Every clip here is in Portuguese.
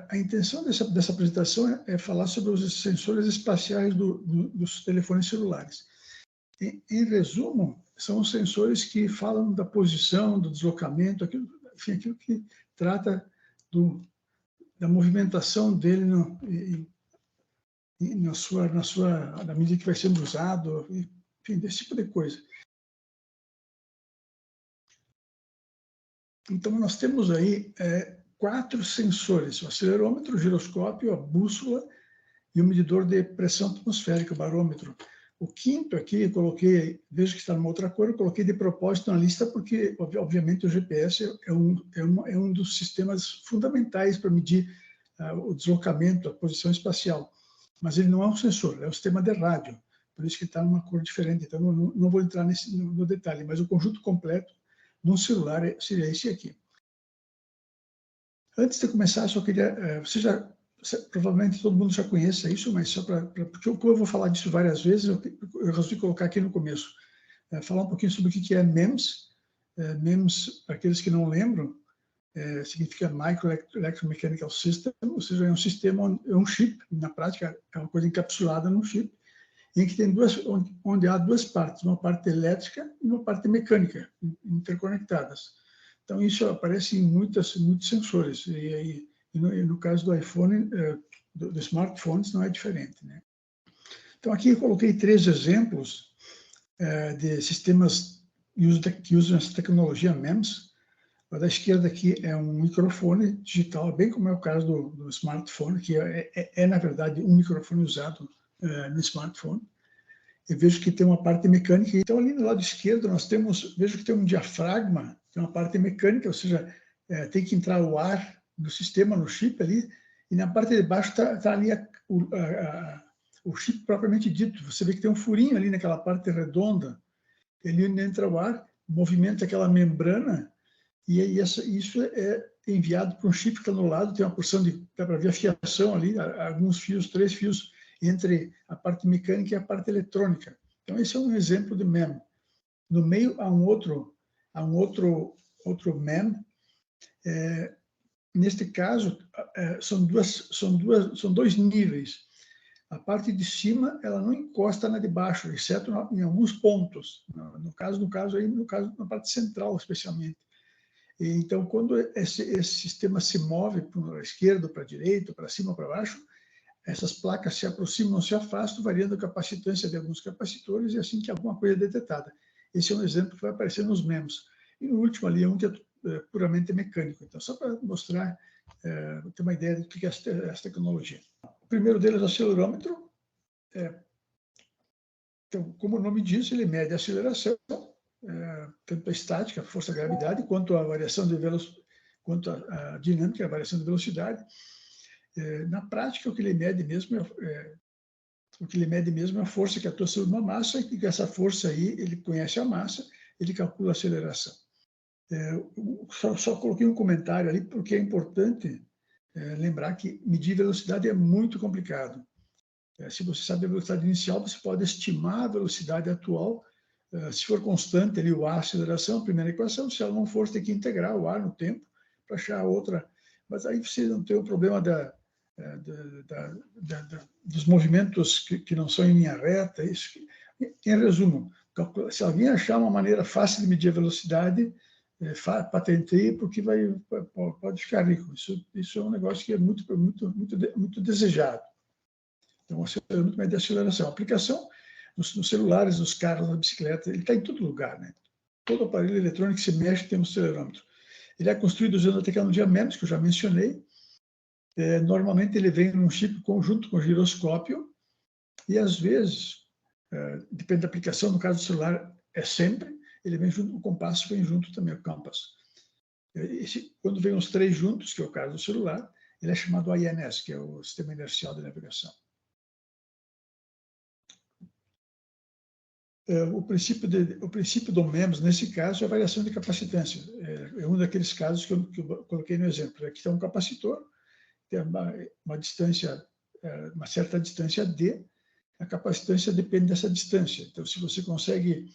A intenção dessa apresentação é falar sobre os sensores espaciais dos telefones celulares. Em resumo, são os sensores que falam da posição, do deslocamento, aquilo que trata da movimentação dele na medida que vai sendo usado, enfim, desse tipo de coisa. Então, nós temos aí 4 sensores: o acelerômetro, o giroscópio, a bússola e o medidor de pressão atmosférica, o barômetro. O quinto aqui, eu coloquei, vejo que está numa outra cor, eu coloquei de propósito na lista porque, obviamente, o GPS é um dos sistemas fundamentais para medir o deslocamento, a posição espacial. Mas ele não é um sensor, é um sistema de rádio, por isso que está numa cor diferente. Então, não vou entrar no detalhe, mas o conjunto completo num celular seria esse aqui. Antes de começar, só queria... provavelmente todo mundo já conhece isso, mas só porque eu vou falar disso várias vezes, eu resolvi colocar aqui no começo. Falar um pouquinho sobre o que é MEMS. MEMS, para aqueles que não lembram, significa Micro Electromechanical System, ou seja, é um sistema, é um chip, na prática é uma coisa encapsulada num chip, em que tem onde há 2 partes, uma parte elétrica e uma parte mecânica, interconectadas. Então, isso aparece em muitos sensores, e no caso do iPhone, do smartphones, não é diferente, né? Então, aqui eu coloquei 3 exemplos de sistemas que usam essa tecnologia MEMS. A da esquerda aqui é um microfone digital, bem como é o caso do smartphone, que na verdade, um microfone usado no smartphone. Eu vejo que tem uma parte mecânica. Então, ali no lado esquerdo, vejo que tem um diafragma, tem uma parte mecânica, ou seja, tem que entrar o ar do sistema no chip ali, e na parte de baixo está ali o chip propriamente dito. Você vê que tem um furinho ali naquela parte redonda, ali onde entra o ar, movimenta aquela membrana, e isso é enviado para um chip que está no lado, tem uma porção dá para ver a fiação ali, alguns fios, 3 fios, entre a parte mecânica e a parte eletrônica. Então, esse é um exemplo de MEM. No meio há um outro MEM. Neste caso, são 2 níveis. A parte de cima, ela não encosta na de baixo, exceto em alguns pontos. No caso, na parte central, especialmente. Então, quando esse sistema se move para a esquerda, para a direita, para cima, para baixo, essas placas se aproximam, se afastam, variando a capacitância de alguns capacitores, e assim que alguma coisa é detectada. Esse é um exemplo que vai aparecer nos MEMS. E no último ali, um que é puramente mecânico. Então, só para mostrar, ter uma ideia do que é essa tecnologia. O primeiro deles é o acelerômetro. Então, como o nome diz, ele mede a aceleração, tanto a estática, a força da gravidade, quanto a variação de velocidade, quanto a dinâmica, a variação de velocidade. Na prática, o que ele mede mesmo é a força que atua sobre uma massa, e que essa força aí, ele conhece a massa, ele calcula a aceleração. Só coloquei um comentário ali, porque é importante lembrar que medir velocidade é muito complicado. Se você sabe a velocidade inicial, você pode estimar a velocidade atual. Se for constante ali o ar, a aceleração, a primeira equação. Se ela não for, você tem que integrar o ar no tempo para achar a outra. Mas aí você não tem o problema dos movimentos que não são em linha reta. Isso. Em resumo, se alguém achar uma maneira fácil de medir a velocidade, patenteie, porque pode ficar rico. Isso é um negócio que é muito desejado. Então, o acelerômetro mede a aceleração. A aplicação nos celulares, nos carros, na bicicleta, ele está em todo lugar, né? Todo aparelho eletrônico que se mexe tem um acelerômetro. Ele é construído usando a tecnologia MEMS, que eu já mencionei. Normalmente, ele vem num chip conjunto com o giroscópio, e às vezes, depende da aplicação, no caso do celular, sempre, ele vem junto, o compasso vem junto também, o compass. Quando vem os 3 juntos, que é o caso do celular, ele é chamado INS, que é o Sistema Inercial de Navegação. O princípio do MEMS, nesse caso, é a variação de capacitância. É um daqueles casos que eu coloquei no exemplo. Aqui está um capacitor, tem uma certa distância D, a capacitância depende dessa distância. Então, se você consegue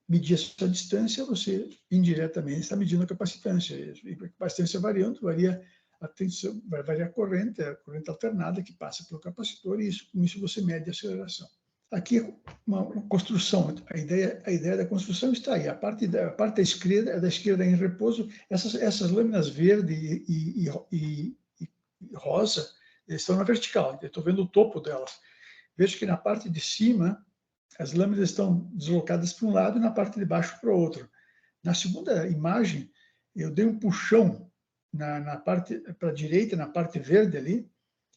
medir essa distância, você indiretamente está medindo a capacitância. E a capacitância variando, varia a tensão, vai variar a corrente alternada que passa pelo capacitor, e com isso você mede a aceleração. Aqui uma construção, a ideia da construção está aí. A parte da esquerda em repouso, essas lâminas verde e rosa estão na vertical. Eu estou vendo o topo delas. Vejo que na parte de cima as lâminas estão deslocadas para um lado e na parte de baixo para o outro. Na segunda imagem, eu dei um puxão na parte para a direita, na parte verde ali,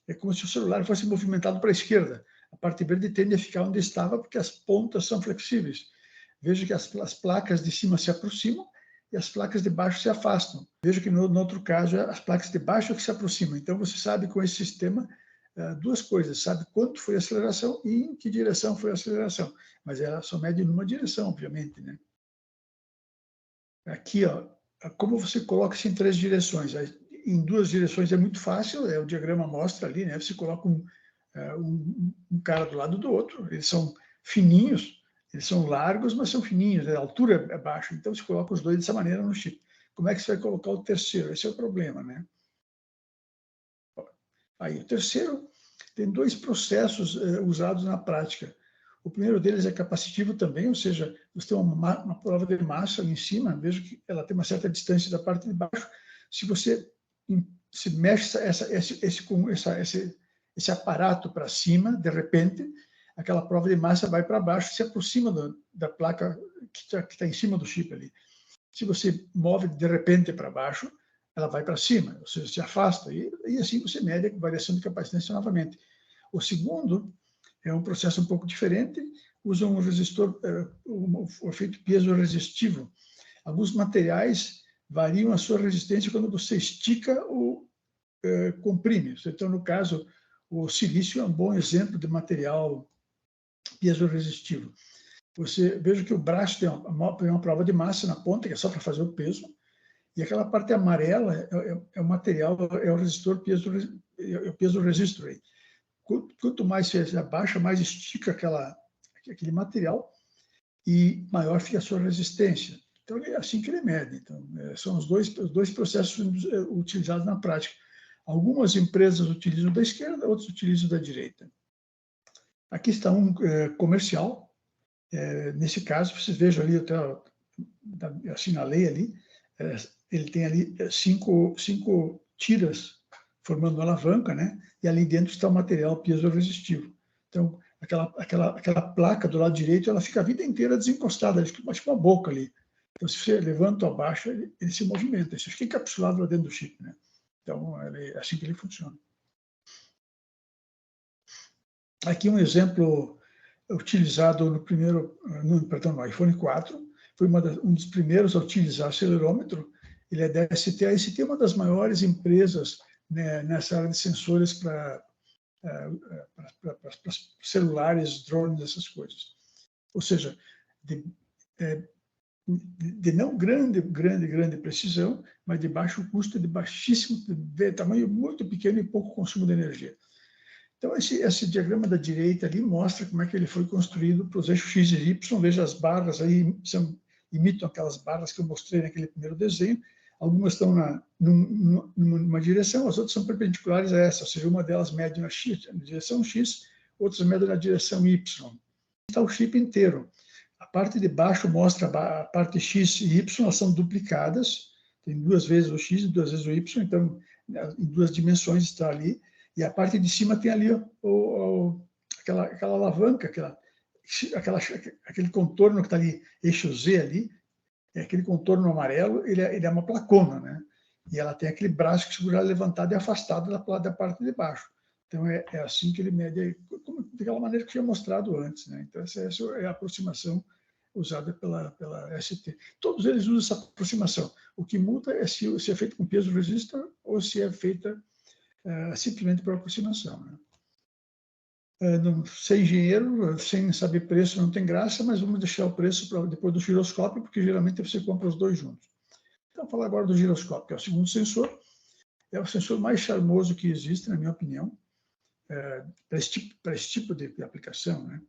é como se o celular fosse movimentado para a esquerda. A parte verde tende a ficar onde estava, porque as pontas são flexíveis. Vejo que as placas de cima se aproximam e as placas de baixo se afastam. Vejo que, no outro caso, as placas de baixo é que se aproximam. Então, você sabe, com esse sistema, duas coisas. Sabe quanto foi a aceleração e em que direção foi a aceleração. Mas ela só mede numa direção, obviamente, né? Aqui, ó, como você coloca isso em 3 direções? Em 2 direções é muito fácil, o diagrama mostra ali, né? Você coloca um cara do lado do outro, eles são fininhos, eles são largos, mas são fininhos, a altura é baixa, então você coloca os dois dessa maneira no chip. Como é que você vai colocar o terceiro? Esse é o problema, né? Aí, o terceiro tem 2 processos usados na prática. O primeiro deles é capacitivo também, ou seja, você tem uma prova de massa ali em cima, vejo que ela tem uma certa distância da parte de baixo. Se você se mexe esse aparato para cima, de repente, aquela prova de massa vai para baixo, se aproxima da placa que está em cima do chip ali. Se você move de repente para baixo, ela vai para cima, ou seja, se afasta, e assim você mede a variação de capacitância novamente. O segundo é um processo um pouco diferente, usa um resistor, o efeito piezoresistivo. Alguns materiais variam a sua resistência quando você estica ou comprime. Então, no caso, o silício é um bom exemplo de material piezoresistivo. Veja que o braço tem uma prova de massa na ponta, que é só para fazer o peso, e aquela parte amarela é o material, é o resistor piezoresistor. Quanto mais você abaixa, mais estica aquele material e maior fica a sua resistência. Então, é assim que ele mede. Então, são os dois processos utilizados na prática. Algumas empresas utilizam da esquerda, outras utilizam da direita. Aqui está um comercial. Nesse caso, vocês vejam ali, até assinalei ali, ele tem ali 5 tiras formando uma alavanca, né? E ali dentro está o material piezoresitivo. Então, aquela placa do lado direito, ela fica a vida inteira desencostada, ela fica tipo uma boca ali. Então, se você levanta ou abaixa, ele se movimenta, isso fica encapsulado lá dentro do chip, né? Então, é assim que ele funciona. Aqui um exemplo utilizado no iPhone 4, foi um dos primeiros a utilizar acelerômetro. Ele é da ST. A ST é uma das maiores empresas, né, nessa área de sensores para celulares, drones, essas coisas. Ou seja, de não grande precisão, mas de baixo custo, de baixíssimo, de tamanho muito pequeno e pouco consumo de energia. Então, esse diagrama da direita ali mostra como é que ele foi construído para os eixos X e Y. Veja, as barras aí imitam aquelas barras que eu mostrei naquele primeiro desenho. Algumas estão numa direção, as outras são perpendiculares a essa, ou seja, uma delas mede na direção X, outras medem na direção Y. Está o chip inteiro. A parte de baixo mostra a parte X e Y, elas são duplicadas, tem 2 vezes o X e 2 vezes o Y, então, em 2 dimensões está ali. E a parte de cima tem ali aquela alavanca, aquele contorno que está ali, eixo Z ali, aquele contorno amarelo, ele é uma placona, né? E ela tem aquele braço que segura levantado e afastado da parte de baixo. Então, é assim que ele mede, daquela maneira que eu tinha mostrado antes, né? Então, essa é a aproximação usada pela ST. Todos eles usam essa aproximação. O que muda é se é feito com peso resistor ou se é feita simplesmente por aproximação, né? Ser engenheiro, sem saber preço, não tem graça, mas vamos deixar o preço para depois do giroscópio, porque geralmente você compra os dois juntos. Então, vou falar agora do giroscópio, que é o segundo sensor. É o sensor mais charmoso que existe, na minha opinião, para esse tipo de aplicação, né?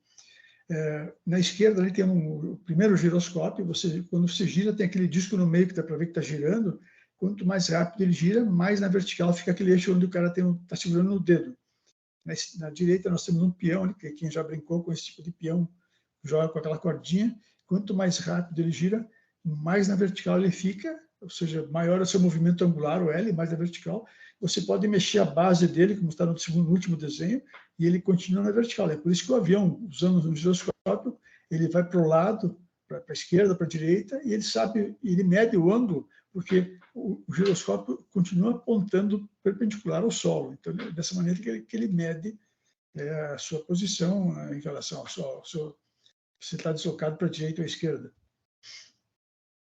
Na esquerda, ali tem o primeiro giroscópio. Quando você gira, tem aquele disco no meio que dá para ver que está girando. quanto mais rápido ele gira, mais na vertical fica aquele eixo onde o cara está segurando no dedo. Na direita nós temos um peão, que quem já brincou com esse tipo de peão, joga com aquela cordinha. Quanto mais rápido ele gira, mais na vertical ele fica, ou seja, maior é o seu movimento angular, o L, mais na vertical. Você pode mexer a base dele, como está no último desenho, e ele continua na vertical. É por isso que o avião, usando um giroscópio, ele vai para o lado, para a esquerda, para a direita, e ele mede o ângulo, porque o giroscópio continua apontando perpendicular ao solo. Então, é dessa maneira que ele mede a sua posição em relação ao seu, se está deslocado para a direita ou à esquerda.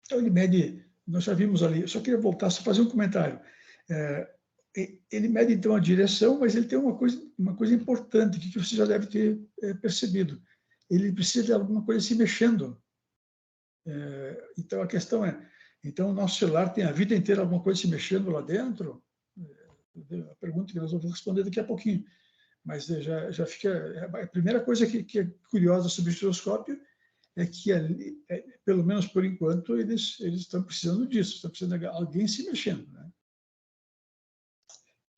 Então, ele mede, nós já vimos ali, eu só queria voltar, só fazer um comentário. Ele mede, então, a direção, mas ele tem uma coisa importante, que você já deve ter percebido. Ele precisa de alguma coisa se mexendo. Então, a questão é, então, o nosso celular tem a vida inteira alguma coisa se mexendo lá dentro? A pergunta que nós vamos responder daqui a pouquinho. Mas já fica... A primeira coisa que é curiosa sobre o giroscópio é que, pelo menos por enquanto, eles estão precisando disso, estão precisando de alguém se mexendo, né?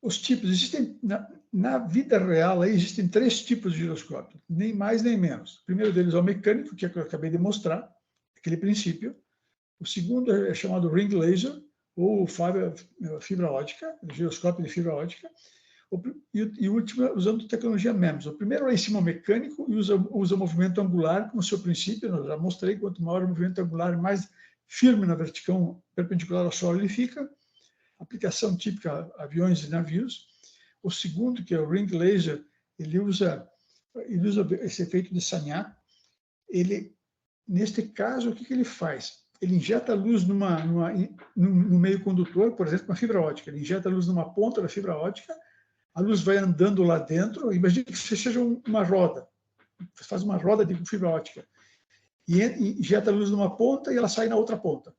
Os tipos, existem, na vida real, aí existem 3 tipos de giroscópio, nem mais nem menos. O primeiro deles é o mecânico, que é o que eu acabei de mostrar, aquele princípio. O segundo é chamado ring laser, ou fibra ótica, giroscópio de fibra ótica. E o último é usando tecnologia MEMS. O primeiro é em cima mecânico e usa movimento angular como seu princípio. Eu já mostrei, quanto maior o movimento angular, mais firme na vertical perpendicular ao solo ele fica. Aplicação típica aviões e navios. O segundo, que é o ring laser, ele usa esse efeito de Sagnac. Neste caso, o que ele faz? Ele injeta a luz no meio condutor, por exemplo, uma fibra ótica. Ele injeta a luz numa ponta da fibra ótica, a luz vai andando lá dentro, imagine que você seja uma roda, você faz uma roda de fibra ótica, e injeta a luz numa ponta e ela sai na outra ponta.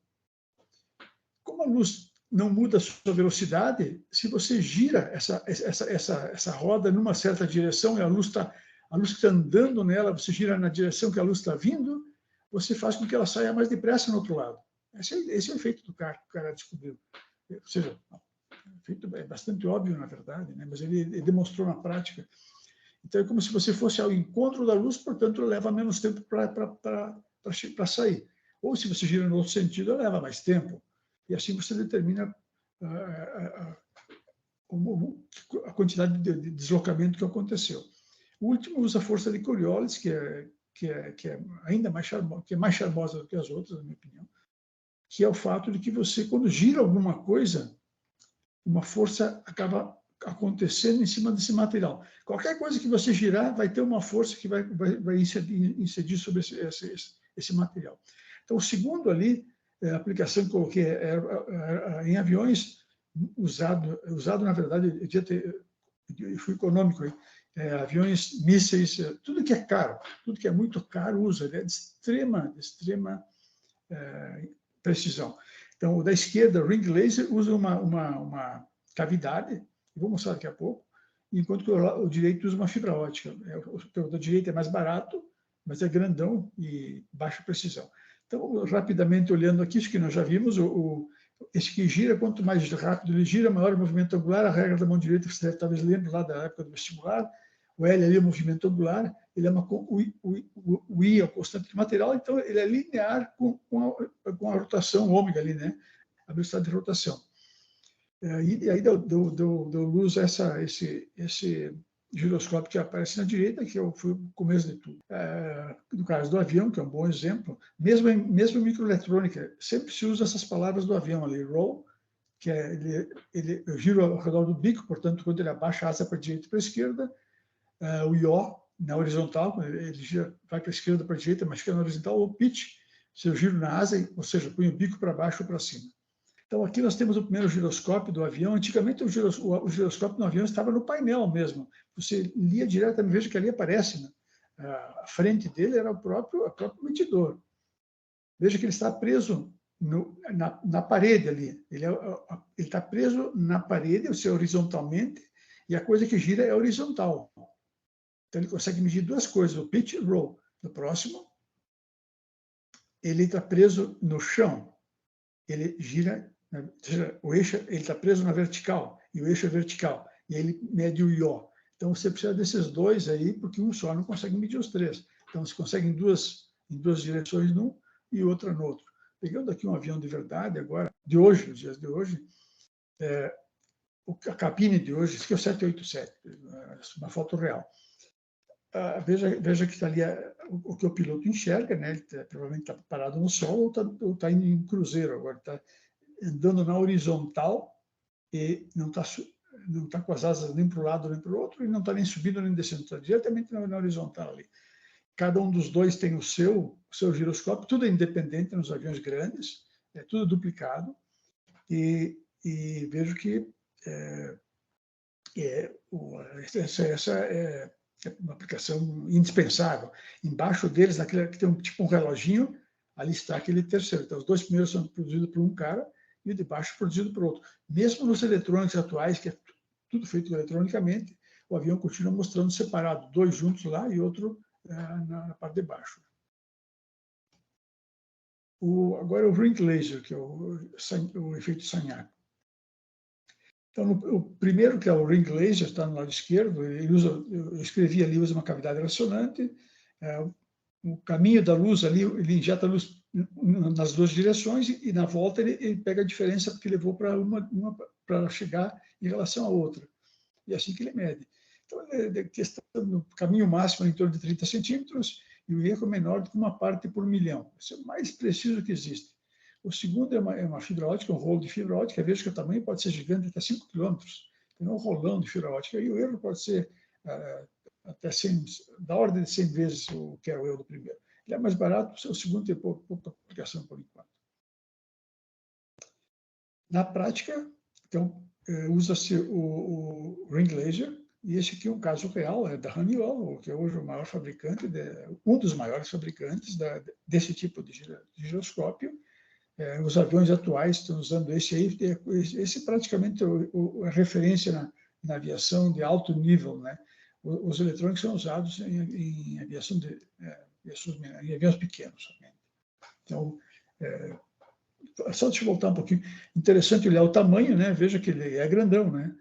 Como a luz não muda a sua velocidade, se você gira essa roda numa certa direção e a luz que está andando nela, você gira na direção que a luz está vindo, você faz com que ela saia mais depressa no outro lado. Esse é o efeito do cara que o cara descobriu. Ou seja, o efeito é bastante óbvio, na verdade, né? Mas ele demonstrou na prática. Então, é como se você fosse ao encontro da luz, portanto, leva menos tempo para sair. Ou, se você gira no outro sentido, leva mais tempo. E assim você determina a quantidade de deslocamento que aconteceu. O último usa a força de Coriolis, que é ainda mais charmosa, que é mais charmosa do que as outras, na minha opinião, que é o fato de que você, quando gira alguma coisa, uma força acaba acontecendo em cima desse material. Qualquer coisa que você girar, vai ter uma força que vai incidir sobre esse material. Então, o segundo ali, a aplicação que coloquei em aviões, usado na verdade, eu fui econômico aí, aviões, mísseis, tudo que é caro, tudo que é muito caro usa, ele é de extrema precisão. Então, o da esquerda, ring laser, usa uma cavidade, vou mostrar daqui a pouco, enquanto que o direito usa uma fibra ótica. O da direita é mais barato, mas é grandão e baixa precisão. Então, rapidamente olhando aqui, isso que nós já vimos, esse que gira, quanto mais rápido ele gira, maior o movimento angular. A regra da mão direita, você talvez lembre lá da época do vestibular. O L ali é o movimento angular, ele é o I é o constante de material, então ele é linear com a rotação ômega ali, né? A velocidade de rotação. E aí deu luz a esse giroscópio que aparece na direita, que foi o começo de tudo. No caso do avião, que é um bom exemplo, mesmo em microeletrônica, sempre se usa essas palavras do avião ali, roll, que ele gira ao redor do bico, portanto, quando ele abaixa a asa para a direita e para a esquerda, o yaw, na horizontal, ele vai para a esquerda, para a direita, mas fica na horizontal, ou pitch, se eu giro na asa, ou seja, põe o bico para baixo ou para cima. Então, aqui nós temos o primeiro giroscópio do avião. Antigamente, o giroscópio no avião estava no painel mesmo. Você lia diretamente, veja que ali aparece, né? A frente dele era o próprio medidor. Veja que ele está preso na parede ali. Ele está preso na parede, ou seja, horizontalmente, e a coisa que gira é horizontal. Então, ele consegue medir duas coisas, o pitch e o roll. No próximo, ele está preso no chão. Ele gira Ou seja, o eixo está preso na vertical, e o eixo é vertical, e aí ele mede o ió. Então, você precisa desses dois aí, porque um só não consegue medir os três. Então, você consegue em duas direções num e outra no outro. Pegando aqui um avião de verdade agora, de hoje, nos dias de hoje, a cabine de hoje, esse aqui é o 787, uma foto real. Veja que está ali o que o piloto enxerga, né? Ele provavelmente está parado no sol ou está indo em cruzeiro agora, está andando na horizontal e não está com as asas nem para um lado nem para o outro, e não está nem subindo nem descendo, está diretamente na horizontal ali. Cada um dos dois tem o seu giroscópio, tudo é independente nos aviões grandes, é tudo duplicado, e vejo que essa é uma aplicação indispensável. Embaixo deles, naquele que tem tipo um reloginho, ali está aquele terceiro. Então, os dois primeiros são produzidos por um cara e o de baixo produzido por outro. Mesmo nos eletrônicos atuais, que é tudo feito eletronicamente, o avião continua mostrando separado, dois juntos lá e outro na parte de baixo. Agora o ring laser, que é o efeito Sagnac. Então, o primeiro, que é o ring laser, está no lado esquerdo, eu escrevi ali, usa uma cavidade ressonante, o caminho da luz ali, ele injeta a luz nas duas direções e na volta ele pega a diferença porque levou para uma para chegar em relação à outra. E é assim que ele mede. Então, questão do caminho máximo é em torno de 30 centímetros e o erro é menor do que uma parte por milhão. Isso é o mais preciso que existe. O segundo é uma fibra ótica, um rolo de fibra ótica. Veja que o tamanho pode ser gigante, até 5 quilômetros. Tem um rolão de fibra ótica. E o erro pode ser até 100, da ordem de 100 vezes o que é o erro do primeiro. Ele é mais barato, o segundo tem pouca aplicação por enquanto. Na prática, então, usa-se o ring laser, e esse aqui é um caso real, é da Honeywell, que é hoje o maior fabricante, um dos maiores fabricantes desse tipo de giroscópio. Os aviões atuais estão usando esse aí, esse praticamente é a referência na aviação de alto nível, né? Os eletrônicos são usados em aviação em aviões pequenos somente. Então, só deixa eu voltar um pouquinho. Interessante olhar o tamanho, né? Veja que ele é grandão, né?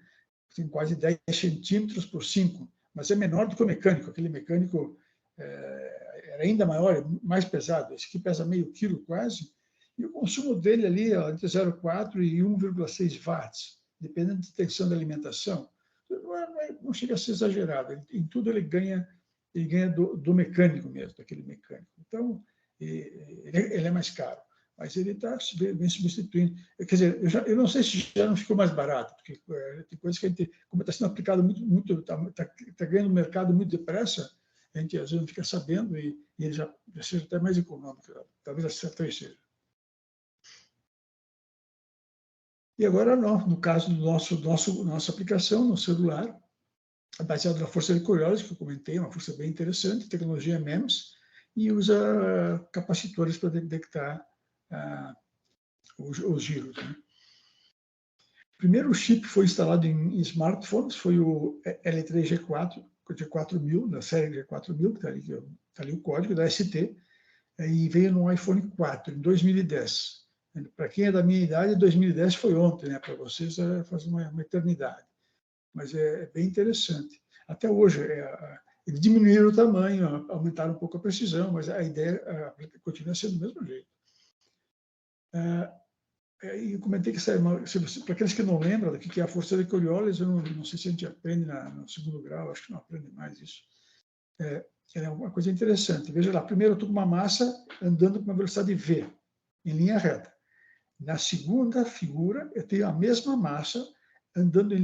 Tem quase 10 centímetros por 5, mas é menor do que o mecânico. Aquele mecânico era ainda maior, mais pesado. Esse aqui pesa meio quilo quase. E o consumo dele ali é entre 0,4 e 1,6 watts, dependendo da tensão da alimentação. Não chega a ser exagerado. Em tudo ele ganha do mecânico mesmo, daquele mecânico. Então, ele é mais caro, mas ele está bem substituindo. Quer dizer, eu não sei se já não ficou mais barato, porque tem coisas que a gente, como está sendo aplicado está ganhando mercado muito depressa, a gente às vezes não fica sabendo e ele já seja até mais econômico, talvez até seja. E agora, no caso do nossa aplicação no celular, baseado na força de Coriolis, que eu comentei, uma força bem interessante, tecnologia MEMS, e usa capacitores para detectar os giros. Né? O primeiro chip foi instalado em smartphones, foi o L3G4, G4000, da série G4000, que está ali o código da ST, e veio no iPhone 4, em 2010. Para quem é da minha idade, 2010 foi ontem, né? Para vocês faz uma eternidade. Mas é bem interessante. Até hoje, eles diminuíram o tamanho, aumentaram um pouco a precisão, mas a ideia continua sendo do mesmo jeito. E eu comentei que, para aqueles que não lembram do que é a força de Coriolis, eu não sei se a gente aprende no segundo grau, acho que não aprende mais isso. É uma coisa interessante. Veja lá, primeiro eu estou com uma massa andando com uma velocidade v, em linha reta. Na segunda figura, eu tenho a mesma massa andando em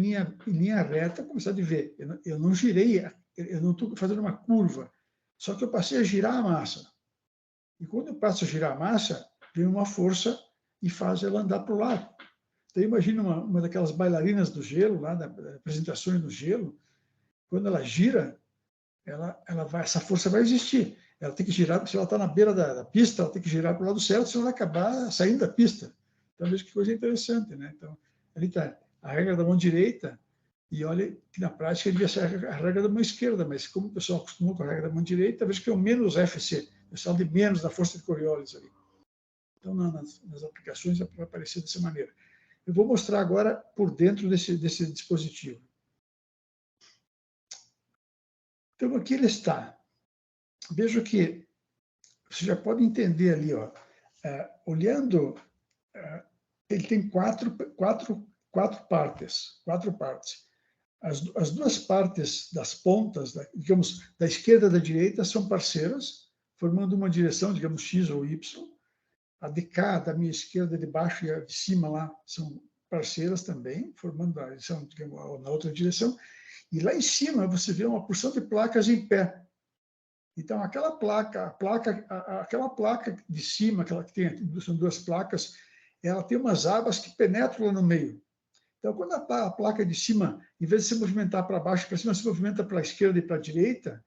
linha reta com velocidade v. Eu não girei, eu não estou fazendo uma curva, só que eu passei a girar a massa. E quando eu passo a girar a massa, vem uma força e faz ela andar para o lado. Então, imagina uma daquelas bailarinas do gelo, lá, das apresentações no gelo, quando ela gira, essa força vai existir. Ela tem que girar, se ela está na beira da pista, ela tem que girar para o lado certo, senão ela vai acabar saindo da pista. Então, veja que coisa interessante, né? Então, ali está a regra da mão direita, e olha que na prática devia ser a regra da mão esquerda, mas como o pessoal acostumou com a regra da mão direita, veja que é o menos FC, o pessoal de menos da força de Coriolis ali. Então, nas aplicações vai aparecer dessa maneira. Eu vou mostrar agora por dentro desse dispositivo. Então, aqui ele está. Veja que você já pode entender ali, ó, olhando, ele tem quatro partes. As duas partes das pontas, digamos, da esquerda e da direita, são parceiras, formando uma direção, digamos, X ou Y. A de cá, da minha esquerda, de baixo e a de cima lá, são parceiras também, formando a direção, digamos, na outra direção. E lá em cima você vê uma porção de placas em pé. Então, aquela placa de cima, aquela que tem, são duas placas, ela tem umas abas que penetram lá no meio. Então, quando a placa de cima, em vez de se movimentar para baixo e para cima, se movimenta para a esquerda e para a direita,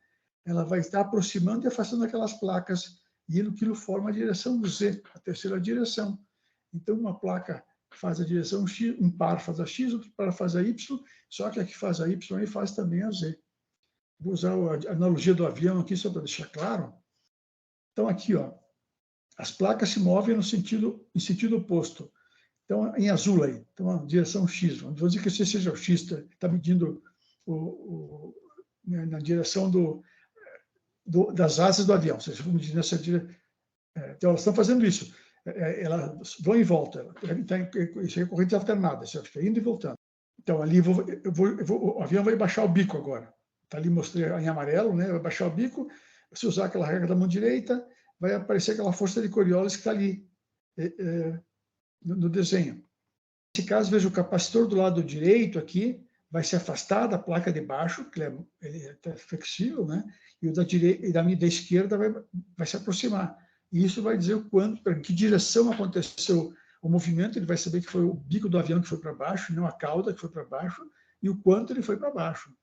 ela vai estar aproximando e afastando aquelas placas, e aquilo forma a direção do Z, a terceira direção. Então, uma placa faz a direção X, um par faz a X, outro par faz a Y, só que a que faz a Y aí faz também a Z. Vou usar a analogia do avião aqui só para deixar claro. Então, aqui, ó, as placas se movem em sentido oposto. Então, em azul aí, então a direção X. Vamos dizer que esse seja o X, está medindo na direção das asas do avião. Ou seja, vamos dizer nessa direção. Então, elas estão fazendo isso. Elas vão e voltam. Isso é corrente alternada, você fica indo e voltando. Então, ali o avião vai baixar o bico agora. Está ali, mostrei em amarelo, né? Vai baixar o bico. Se usar aquela regra da mão direita, vai aparecer aquela força de Coriolis que está ali no desenho. Nesse caso, veja o capacitor do lado direito aqui, vai se afastar da placa de baixo, que ele é flexível, né? E o da esquerda vai se aproximar. E isso vai dizer o quanto, em que direção aconteceu o movimento. Ele vai saber que foi o bico do avião que foi para baixo, não a cauda que foi para baixo, e o quanto ele foi para baixo.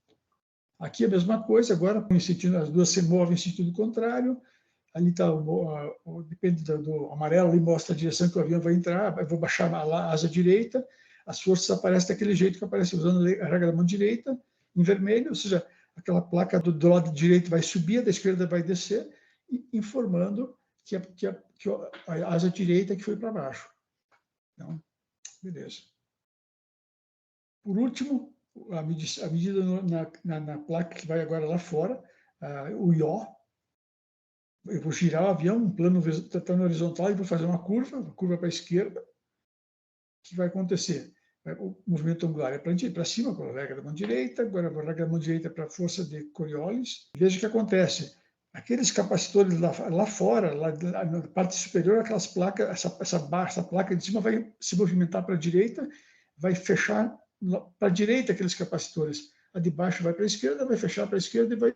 Aqui a mesma coisa, agora as duas se movem em sentido contrário. Ali está, depende do amarelo, ali mostra a direção que o avião vai entrar. Eu vou baixar a asa direita, as forças aparecem daquele jeito que aparece usando a regra da mão direita, em vermelho, ou seja, aquela placa do lado direito vai subir, a da esquerda vai descer, informando que a asa direita que foi para baixo. Então, beleza. Por último, a medida na placa que vai agora lá fora, o IO. Eu vou girar o avião, um plano horizontal, e vou fazer uma curva para a esquerda. O que vai acontecer? O movimento angular é para cima, com a regra da mão direita, agora a regra da mão direita para a força de Coriolis. Veja o que acontece. Aqueles capacitores lá fora, na parte superior, aquelas placas, essa placa de cima vai se movimentar para a direita, vai fechar para a direita aqueles capacitores. A de baixo vai para a esquerda, vai fechar para a esquerda e vai,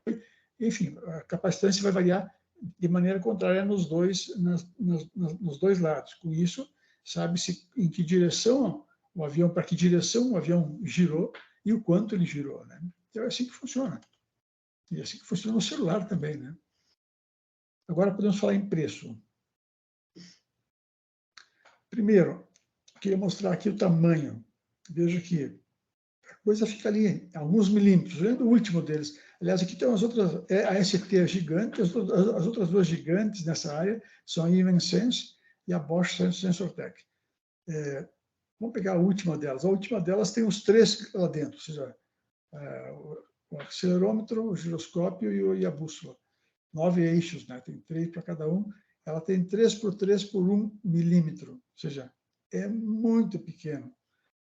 enfim, a capacitância vai variar de maneira contrária nos dois lados. Com isso, sabe-se em que direção para que direção o avião girou e o quanto ele girou, né? Então é assim que funciona. E é assim que funciona no celular também, né? Agora podemos falar em preço. Primeiro, queria mostrar aqui o tamanho. Veja que a coisa fica ali, alguns milímetros, o último deles. Aliás, aqui tem as outras, a ST é gigante, as outras duas gigantes nessa área são a Ivensense e a Bosch SensorTech. Vamos pegar a última delas. A última delas tem os três lá dentro, ou seja, o acelerômetro, o giroscópio e a bússola. 9 eixos, né? Tem 3 para cada um. Ela tem 3 por 3 por 1 milímetro, ou seja, é muito pequeno.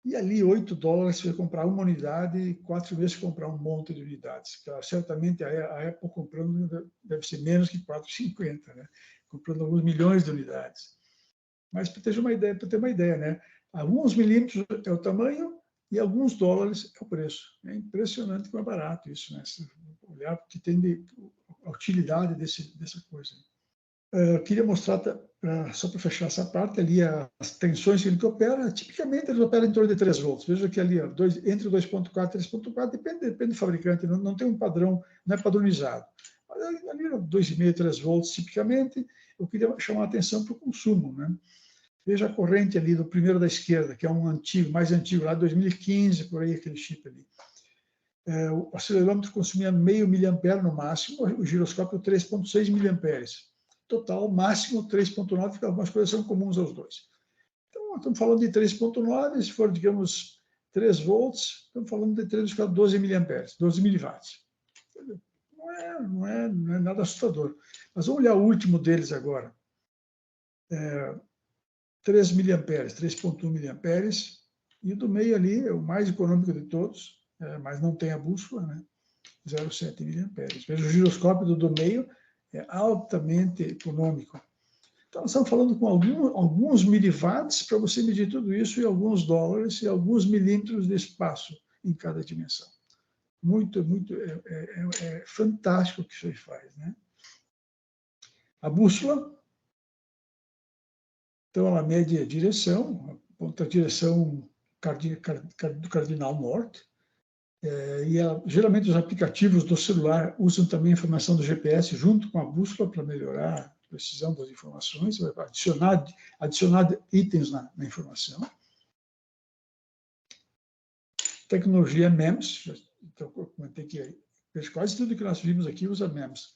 E ali, $8 você vai comprar uma unidade e 4 meses comprar um monte de unidades. Certamente a Apple comprando deve ser menos que 4,50, né? Comprando alguns milhões de unidades. Mas para ter uma ideia, né? Alguns milímetros é o tamanho e alguns dólares é o preço. É impressionante como é barato isso, né? Se olhar porque tem a utilidade dessa coisa. Eu queria mostrar, só para fechar essa parte, ali as tensões que ele opera. Tipicamente, ele opera em torno de 3 volts. Veja que ali, entre 2.4 e 3.4, depende do fabricante, não tem um padrão, não é padronizado. Ali, 2,5, 3 volts, tipicamente. Eu queria chamar a atenção para o consumo, né? Veja a corrente ali do primeiro da esquerda, que é um mais antigo, lá de 2015, por aí, aquele chip ali. O acelerômetro consumia meio miliampere no máximo, o giroscópio 3,6 miliamperes. Total, máximo 3,9, porque algumas coisas são comuns aos dois. Então, Então, estamos falando de 3,9, se for, digamos, 3 volts, estamos falando de 12 miliamperes, 12 miliwatts. Não é nada assustador. Mas vamos olhar o último deles agora. 3 miliamperes, 3,1 miliamperes, e o do meio ali é o mais econômico de todos, mas não tem a bússola, né? 0,7 miliamperes. Veja, o giroscópio do meio é altamente econômico. Então, nós estamos falando com alguns miliwatts para você medir tudo isso, e alguns dólares e alguns milímetros de espaço em cada dimensão. É fantástico o que isso faz, né? A bússola, então, ela mede a direção, aponta a direção do cardinal norte, e geralmente os aplicativos do celular usam também a informação do GPS junto com a bússola para melhorar a precisão das informações, vai adicionar itens na informação. Tecnologia MEMS, então, eu comentei que quase tudo que nós vimos aqui usa MEMS.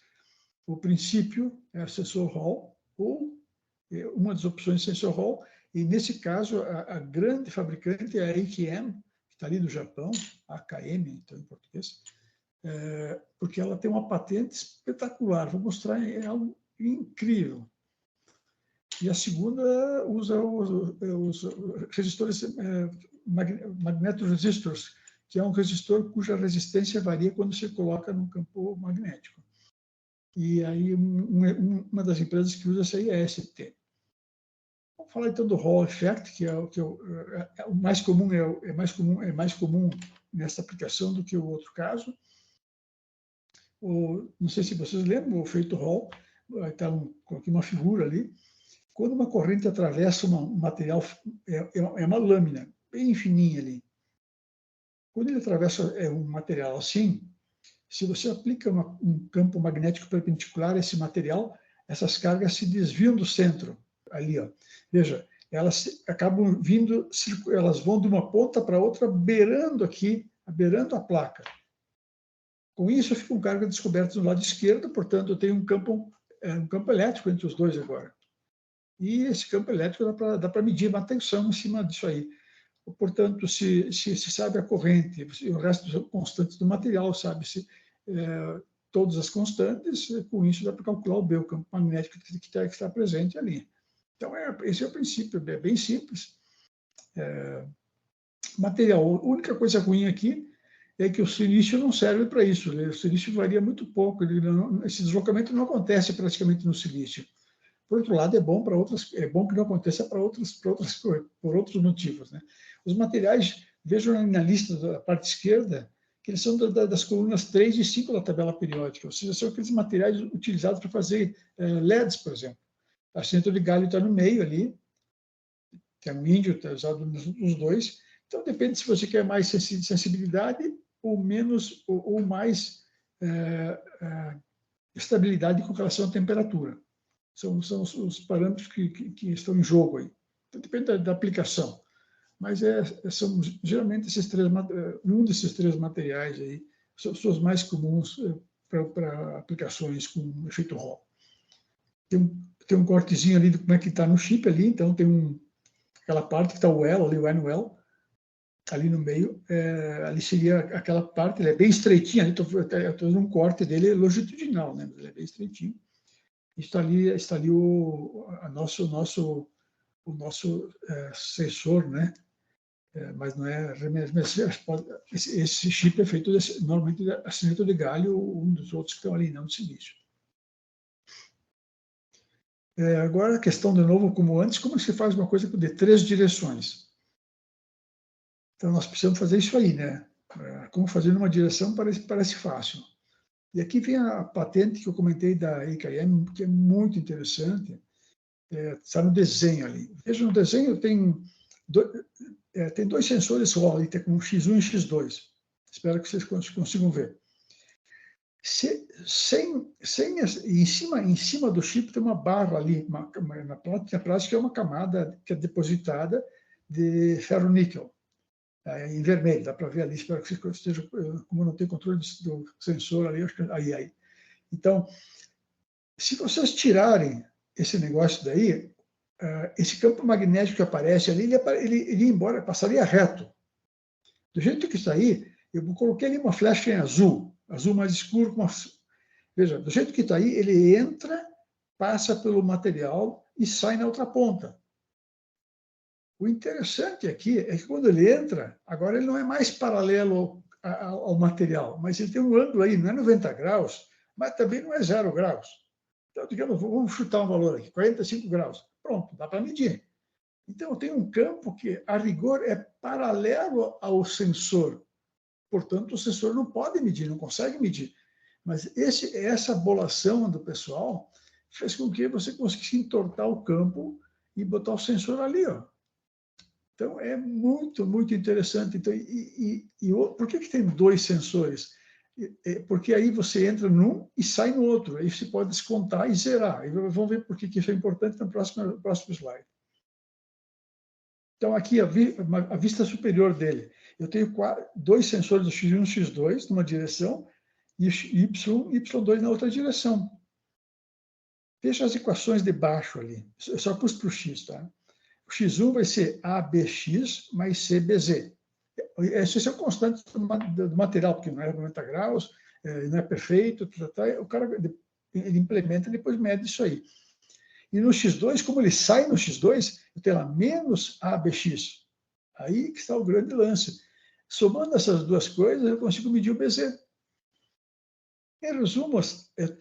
O princípio é sensor Hall, ou uma das opções sensor Hall, e nesse caso a grande fabricante é a AKM, que está ali do Japão, AKM, então em português, porque ela tem uma patente espetacular, vou mostrar, é algo incrível. E a segunda usa os resistores magnetoresistors, que é um resistor cuja resistência varia quando você coloca no campo magnético. E aí uma das empresas que usa essa aí é a ST. Vamos falar então do Hall Effect, que é o mais comum, é mais comum nessa aplicação do que o outro caso. Não sei se vocês lembram, o efeito Hall, coloquei uma figura ali. Quando uma corrente atravessa um material, é uma lâmina bem fininha ali. Quando ele atravessa um material assim, se você aplica um campo magnético perpendicular a esse material, essas cargas se desviam do centro. Ali, ó. Veja, elas acabam vindo, elas vão de uma ponta para outra, beirando a placa. Com isso, ficam cargas descobertas no lado esquerdo, portanto, eu tenho um campo elétrico entre os dois agora. E esse campo elétrico dá para medir uma tensão em cima disso aí. Portanto, se sabe a corrente, o resto são constantes do material, sabe-se todas as constantes, com isso dá para calcular o B, o campo magnético que está presente ali. Então, esse é o princípio, é bem simples. Material, a única coisa ruim aqui é que o silício não serve para isso. O silício varia muito pouco, esse deslocamento não acontece praticamente no silício. Por outro lado, é bom que não aconteça por outros motivos, né? Os materiais, vejam na lista da parte esquerda, que eles são das colunas 3 e 5 da tabela periódica, ou seja, são aqueles materiais utilizados para fazer LEDs, por exemplo. A centro de galho está no meio ali, que é um índio, está usado nos dois. Então, depende se você quer mais sensibilidade ou menos, ou mais estabilidade com relação à temperatura. São os parâmetros que estão em jogo aí. Então, depende da aplicação. Mas são geralmente um desses três materiais aí são os mais comuns para aplicações com efeito Hall. Tem um cortezinho ali de como é que está no chip ali, então tem aquela parte que está o well, ali, o N-well, ali no meio, ali seria aquela parte, ele é bem estreitinho, ali estou fazendo um corte dele longitudinal, né? Ele é bem estreitinho. Está ali o nosso sensor, né? Mas não é esse chip é feito normalmente de arsênio de galho ou um dos outros que estão ali, não de silício. Agora a questão de novo, como antes, como se faz uma coisa de 3 direções? Então nós precisamos fazer isso aí, né? Como fazer numa direção parece fácil. E aqui vem a patente que eu comentei da AKM, que é muito interessante. Está no desenho ali. Veja, no desenho tem dois sensores Hall, tem um X1 e X2. Espero que vocês consigam ver. Em cima do chip tem uma barra ali, na prática é uma camada que é depositada de ferro-níquel, em vermelho, dá para ver ali, espero que você esteja, como não tem controle do sensor ali, acho que aí. Então, se vocês tirarem esse negócio daí, esse campo magnético que aparece ali, ele ia embora, passaria reto. Do jeito que está aí, eu coloquei ali uma flecha em azul mais escuro. Veja, do jeito que está aí, ele entra, passa pelo material e sai na outra ponta. O interessante aqui é que quando ele entra, agora ele não é mais paralelo ao material, mas ele tem um ângulo aí, não é 90 graus, mas também não é 0 graus. Então, digamos, vamos chutar um valor aqui, 45 graus. Pronto, dá para medir. Então, tem um campo que, a rigor, é paralelo ao sensor. Portanto, o sensor não pode medir, não consegue medir. Mas essa bolação do pessoal fez com que você conseguisse entortar o campo e botar o sensor ali, ó. Então, é muito, muito interessante. Então, por que tem 2 sensores? Porque aí você entra num e sai no outro. Aí você pode descontar e zerar. E vamos ver por que isso é importante no próximo slide. Então, aqui, a vista superior dele. Eu tenho 2 sensores do X1 e X2 numa direção e Y e Y2 na outra direção. Veja as equações de baixo ali. Eu só pus para o X, tá? O X1 vai ser ABX mais CBZ. Esse é o constante do material, porque não é 90 graus, não é perfeito, o cara ele implementa e depois mede isso aí. E no X2, como ele sai no X2, eu tenho lá menos ABX. Aí que está o grande lance. Somando essas duas coisas, eu consigo medir o BZ. Em resumo,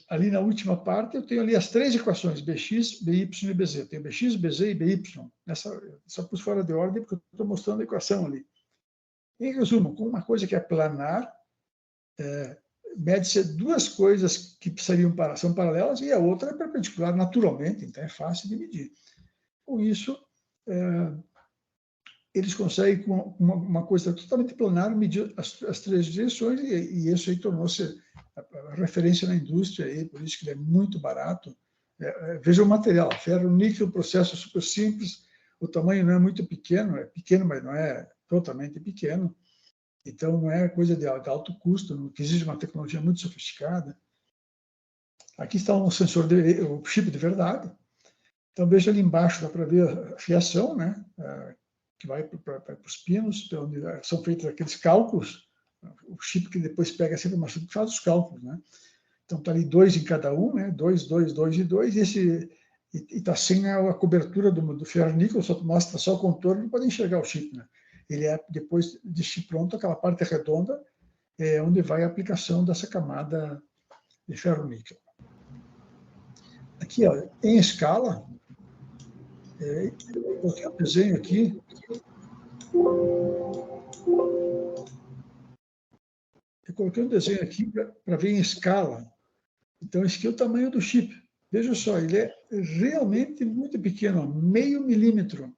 ali na última parte, eu tenho ali as 3 equações, BX, BY e BZ. Eu tenho BX, BZ e BY. Só pus fora de ordem, porque eu estou mostrando a equação ali. Em resumo, com uma coisa que é planar, mede-se 2 coisas que são paralelas e a outra é perpendicular naturalmente, então é fácil de medir. Com isso, eles conseguem, com uma coisa totalmente planar, medir as 3 direções e isso aí tornou-se a referência na indústria, aí, por isso que ele é muito barato. Veja o material, ferro, níquel, processo super simples, o tamanho não é muito pequeno, é pequeno, mas não é totalmente pequeno, então não é coisa de alto custo, que exige uma tecnologia muito sofisticada. Aqui está o sensor, o chip de verdade. Então veja ali embaixo, dá para ver a fiação, né? Que vai para os pinos, onde são feitos aqueles cálculos, o chip que depois pega essa informação que faz os cálculos, né? Então está ali 2 em cada um, né? 2, 2, 2 e 2, e está sem a cobertura do ferro-níquel, mostra só o contorno, não pode enxergar o chip, né? Ele é, depois de chip pronto, aquela parte redonda, é onde vai a aplicação dessa camada de ferro-níquel. Aqui, ó, em escala, eu coloquei um desenho aqui. Eu coloquei um desenho aqui para ver em escala. Então, esse aqui é o tamanho do chip. Veja só, ele é realmente muito pequeno, ó, meio milímetro.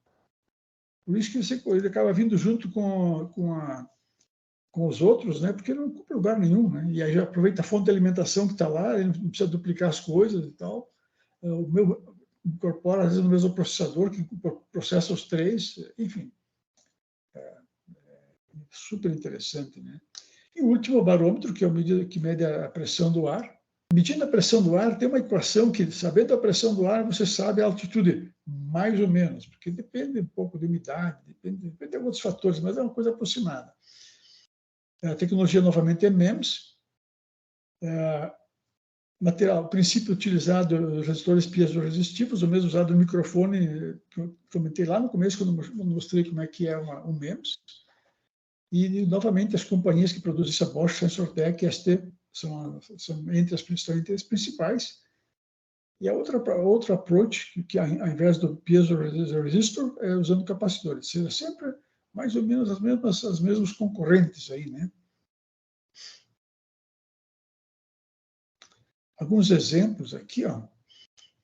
Por isso que ele acaba vindo junto com os outros, né? Porque não ocupa lugar nenhum, né? E aí já aproveita a fonte de alimentação que está lá, ele não precisa duplicar as coisas e tal. O meu incorpora, às vezes, no mesmo processador, que processa os 3, enfim. Super interessante, né? E o último barômetro, que é a medida que mede a pressão do ar. Medindo a pressão do ar, tem uma equação que, sabendo a pressão do ar, você sabe a altitude, mais ou menos, porque depende um pouco da umidade, depende de alguns fatores, mas é uma coisa aproximada. A tecnologia, novamente, é MEMS. O princípio utilizado, os resistores piezoresistivos, o mesmo usado no microfone, que eu comentei lá no começo, quando mostrei como é que é um MEMS. E, novamente, as companhias que produzem essa Bosch, Sensortec e ST são entre as principais. E a outra approach, que ao invés do piezoresistor, é usando capacitores. Seja sempre mais ou menos as mesmas concorrentes aí, né? Alguns exemplos aqui, ó,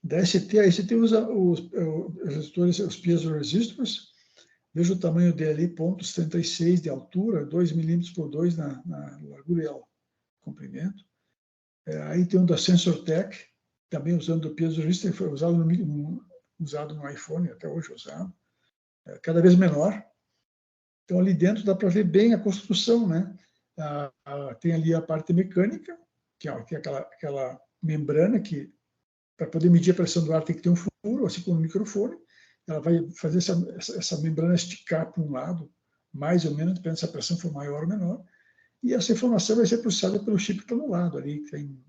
da ST. A ST usa os resistores, os piezoresistors. Veja o tamanho dele, 0,36 de altura, 2 milímetros por 2 na largura e comprimento. Aí tem um da Sensortec, também usando o piezoresistor, foi usado no iPhone, até hoje usado, cada vez menor. Então, ali dentro dá para ver bem a construção, né? Tem ali a parte mecânica, que é aquela membrana que, para poder medir a pressão do ar, tem que ter um furo, assim como um microfone. ela vai fazer essa membrana esticar para um lado, mais ou menos, dependendo se a pressão for maior ou menor, e essa informação vai ser processada pelo chip que está no lado, ali, que tem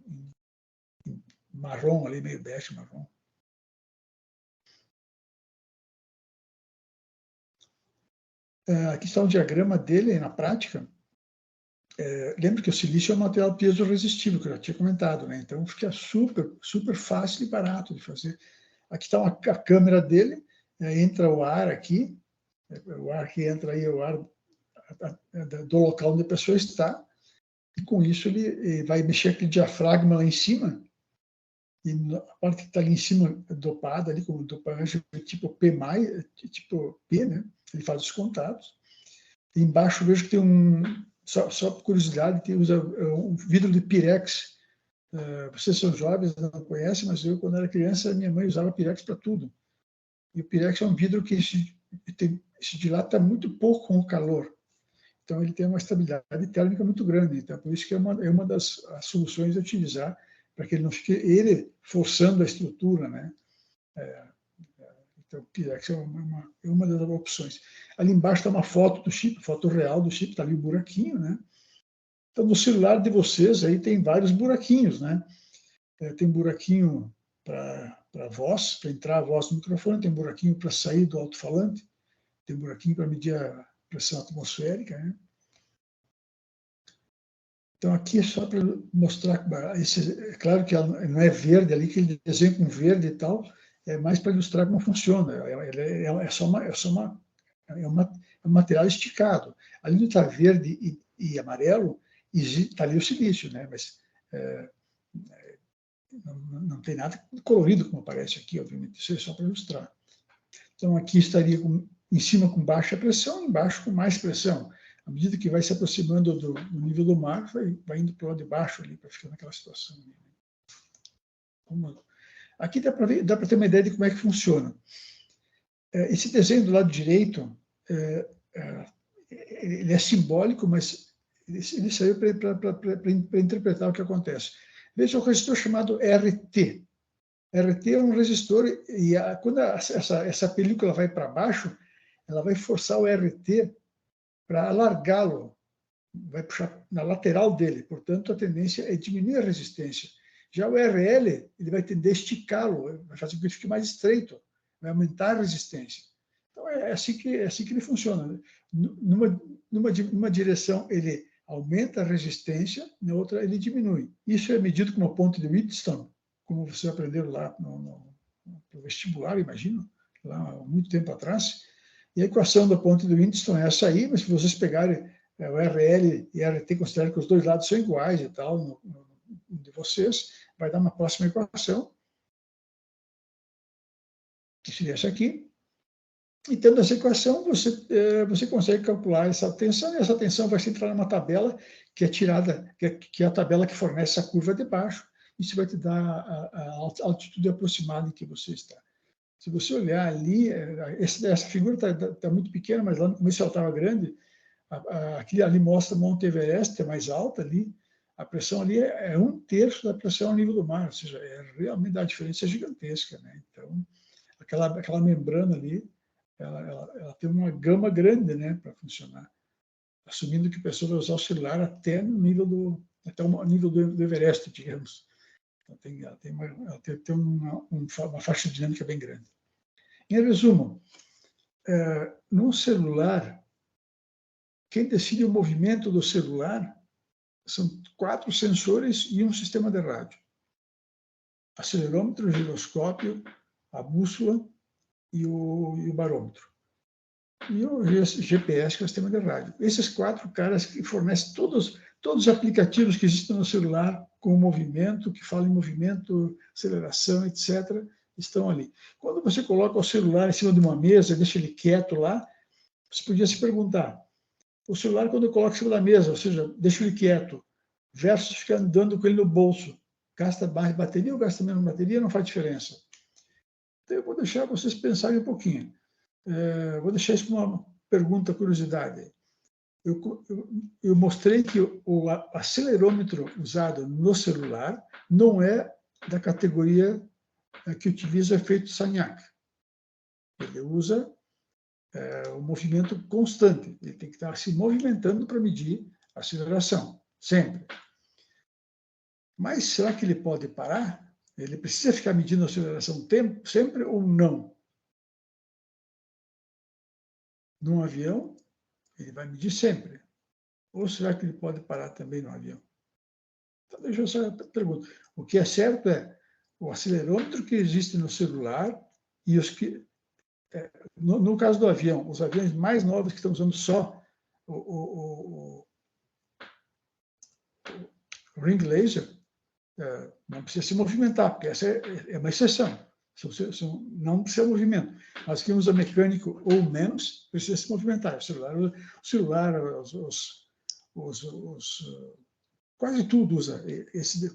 em marrom, ali, meio bege, marrom. Aqui está um diagrama dele na prática. Lembra que o silício é um material piezoresistível, que eu já tinha comentado, né? Então fica super, super fácil e barato de fazer. Aqui está a câmera dele, entra o ar aqui, o ar que entra aí é o ar do local onde a pessoa está, e com isso ele vai mexer aquele diafragma lá em cima, e a parte que está ali em cima dopada, ali com dopagem tipo P+, tipo P, né? Ele faz os contatos. E embaixo vejo que tem só por curiosidade, que usa um vidro de pirex. Vocês são jovens, não conhecem, mas eu, quando era criança, minha mãe usava pirex para tudo. E o pirex é um vidro que se dilata muito pouco com o calor. Então, ele tem uma estabilidade térmica muito grande. Então, por isso que é uma das soluções a utilizar, para que ele não fique forçando a estrutura, né? Então, o Pirex é uma das opções. Ali embaixo está uma foto do chip, foto real do chip, está ali o buraquinho, né? Então, no celular de vocês aí tem vários buraquinhos, né? Tem buraquinho para voz, para entrar a voz no microfone, tem buraquinho para sair do alto-falante, tem buraquinho para medir a pressão atmosférica, né? Então, aqui é só para mostrar, é claro que não é verde ali, que ele desenha com verde e tal, é mais para ilustrar como funciona. É só um material esticado. Ali onde está verde e amarelo, está ali o silício, né? Mas não tem nada colorido como aparece aqui, obviamente. Isso é só para ilustrar. Então, aqui estaria em cima com baixa pressão, embaixo com mais pressão. À medida que vai se aproximando do nível do mar, vai indo para o lado de baixo ali, para ficar naquela situação. Aqui dá para ter uma ideia de como é que funciona. Esse desenho do lado direito, ele é simbólico, mas ele saiu para interpretar o que acontece. Veja o resistor chamado RT. RT é um resistor, e quando essa película vai para baixo, ela vai forçar o RT para alargá-lo, vai puxar na lateral dele. Portanto, a tendência é diminuir a resistência. Já o RL, ele vai tender a esticá-lo, vai fazer com que ele fique mais estreito, vai aumentar a resistência. Então, é assim que ele funciona. Numa direção, ele aumenta a resistência, na outra, ele diminui. Isso é medido com uma ponte de Wheatstone, como vocês aprenderam lá no vestibular, imagino, lá há muito tempo atrás. E a equação da ponte do Wheatstone é essa aí, mas se vocês pegarem o RL e RT, considerarem que os dois lados são iguais e tal, de vocês, vai dar uma próxima equação, que seria essa aqui. E tendo essa equação, você consegue calcular essa tensão, e essa tensão vai se entrar numa tabela que é tirada, que é a tabela que fornece a curva de baixo. Isso vai te dar a altitude aproximada em que você está. Se você olhar ali, essa figura está muito pequena, mas lá no começo ela estava grande. Aqui ali mostra Monte Everest, é mais alta ali. A pressão ali é 1/3 da pressão ao nível do mar, ou seja, realmente a diferença é gigantesca, né? Então, aquela membrana ali, ela tem uma gama grande, né, para funcionar. Assumindo que a pessoa vai usar o celular até o nível do Everest, digamos. Ela tem uma faixa dinâmica bem grande. Em resumo, no celular, quem decide o movimento do celular são 4 sensores e um sistema de rádio. Acelerômetro, giroscópio, a bússola e o barômetro. E o GPS, que é o sistema de rádio. Esses 4 caras que fornecem todos os aplicativos que existem no celular com movimento, que falam em movimento, aceleração, etc., estão ali. Quando você coloca o celular em cima de uma mesa, deixa ele quieto lá, você podia se perguntar, o celular, quando eu coloco em cima da mesa, ou seja, deixo ele quieto, versus ficar andando com ele no bolso, gasta mais bateria ou gasta menos bateria, não faz diferença. Então, eu vou deixar vocês pensarem um pouquinho. Vou deixar isso como uma pergunta, curiosidade. Eu mostrei que o acelerômetro usado no celular não é da categoria que utiliza efeito Sagnac. Ele usa o movimento constante. Ele tem que estar se movimentando para medir a aceleração, sempre. Mas será que ele pode parar? Ele precisa ficar medindo a aceleração sempre ou não? Num avião, ele vai medir sempre. Ou será que ele pode parar também no avião? Então, deixa eu essa pergunta. O que é certo é o acelerômetro que existe no celular e os que... No caso do avião, os aviões mais novos que estão usando só o ring laser, não precisa se movimentar, porque essa é uma exceção. Não precisa movimento. Mas quem usa mecânico ou menos, precisa se movimentar. O celular quase tudo usa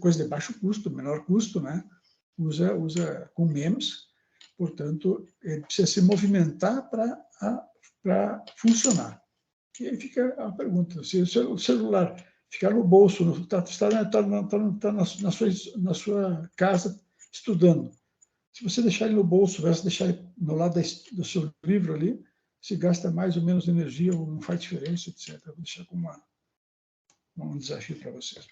coisa de baixo custo, menor custo, né? Usa com menos, portanto, ele precisa se movimentar para funcionar. E aí fica a pergunta, se o celular ficar no bolso, está na sua casa estudando, se você deixar ele no bolso, versus deixar ele no lado do seu livro ali, se gasta mais ou menos energia, ou não faz diferença, etc. Vou deixar como um desafio para vocês.